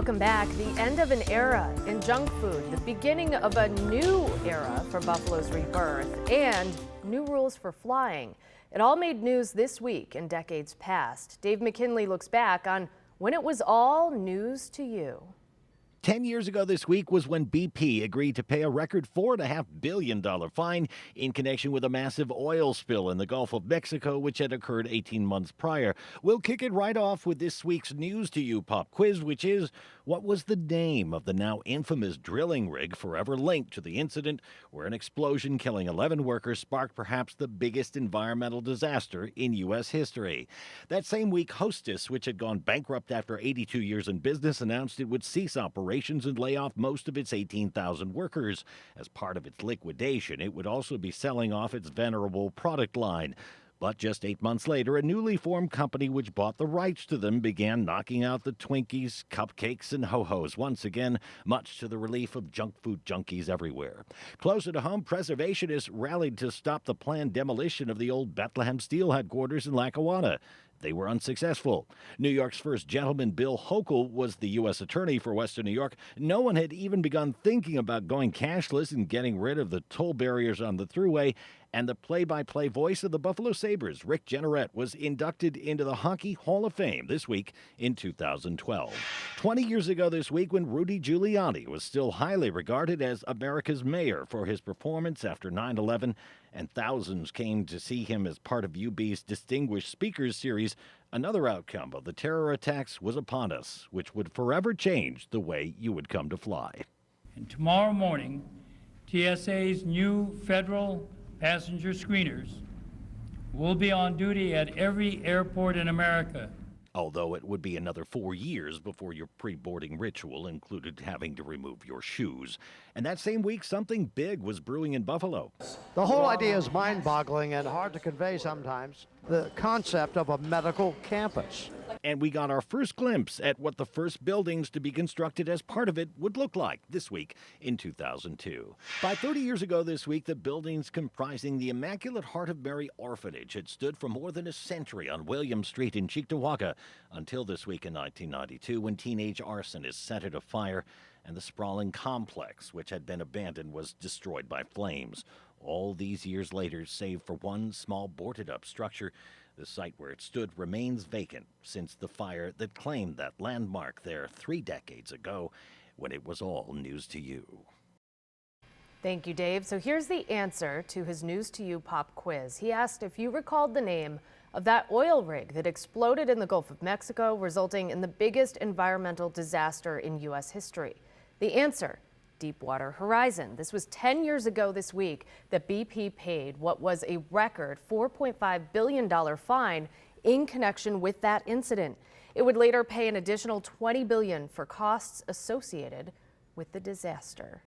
Welcome back. The end of an era in junk food, the beginning of a new era for Buffalo's rebirth, and new rules for flying. It all made news this week and decades past. Dave McKinley looks back on when it was all news to you. 10 years ago this week was when BP agreed to pay a record $4.5 billion fine in connection with a massive oil spill in the Gulf of Mexico, which had occurred 18 months prior. We'll kick it right off with this week's News to You pop quiz, which is, what was the name of the now infamous drilling rig forever linked to the incident where an explosion killing 11 workers sparked perhaps the biggest environmental disaster in U.S. history? That same week, Hostess, which had gone bankrupt after 82 years in business, announced it would cease operations and lay off most of its 18,000 workers. As part of its liquidation, it would also be selling off its venerable product line. But just 8 months later, a newly formed company which bought the rights to them began knocking out the Twinkies, cupcakes, and ho-hos once again, much to the relief of junk food junkies everywhere. Closer to home, preservationists rallied to stop the planned demolition of the old Bethlehem Steel headquarters in Lackawanna. They were unsuccessful. New York's first gentleman, Bill Hochul, was the U.S. attorney for Western New York. No one had even begun thinking about going cashless and getting rid of the toll barriers on the thruway. And the play-by-play voice of the Buffalo Sabres, Rick Jeanneret, was inducted into the Hockey Hall of Fame this week in 2012. 20 years ago this week, when Rudy Giuliani was still highly regarded as America's mayor for his performance after 9/11, and thousands came to see him as part of UB's Distinguished Speakers Series, another outcome of the terror attacks was upon us, which would forever change the way you would come to fly. And tomorrow morning, TSA's new federal passenger screeners will be on duty at every airport in America. Although it would be another 4 years before your pre-boarding ritual included having to remove your shoes. And that same week, something big was brewing in Buffalo. The whole idea is mind-boggling and hard to convey sometimes, the concept of a medical campus. And we got our first glimpse at what the first buildings to be constructed as part of it would look like this week in 2002. By 30 years ago this week, the buildings comprising the Immaculate Heart of Mary Orphanage had stood for more than a century on William Street in Cheektowaga until this week in 1992, when teenage arsonists set it afire and the sprawling complex, which had been abandoned, was destroyed by flames. All these years later, save for one small boarded-up structure, the site where it stood remains vacant since the fire that claimed that landmark there 3 decades ago, when it was all news to you. Thank you, Dave. So here's the answer to his News to You pop quiz. He asked if you recalled the name of that oil rig that exploded in the Gulf of Mexico, resulting in the biggest environmental disaster in U.S. history. The answer: Deepwater Horizon. This was 10 years ago this week that BP paid what was a record $4.5 billion fine in connection with that incident. It would later pay an additional $20 billion for costs associated with the disaster.